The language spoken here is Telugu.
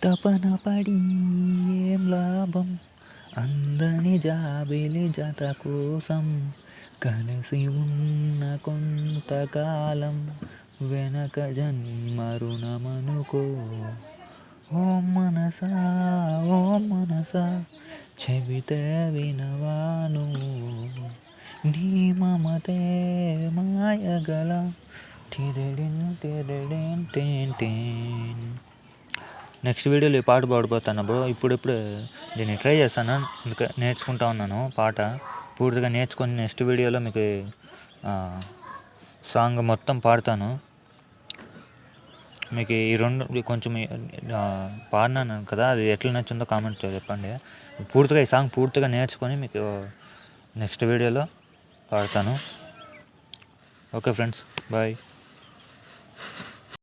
తపన పడి ఏం లాభం, అందని జాబిలి జత కోసం, కలిసి ఉన్న కొంతకాలం వెనక జన్మ రుణమనుకో. ఓ మనసా, ఓ మనసా, చెబితే వినవాను, నీ మమతే మాయగల టిరిడిన్ టిరిడిన్ టేన్ టేన్. నెక్స్ట్ వీడియోలో ఈ పాట పాడిపోతాను బ్రో. ఇప్పుడిప్పుడే దీన్ని ట్రై చేస్తాను, ఇంకా నేర్చుకుంటా ఉన్నాను పాట. పూర్తిగా నేర్చుకొని నెక్స్ట్ వీడియోలో మీకు సాంగ్ మొత్తం పాడతాను. మీకు ఈ రెండు కొంచెం పాడినాను కదా, అది ఎట్లా నచ్చిందో కామెంట్ చెప్పండి. పూర్తిగా ఈ సాంగ్ పూర్తిగా నేర్చుకొని మీకు నెక్స్ట్ వీడియోలో పాడతాను. Okay friends, bye.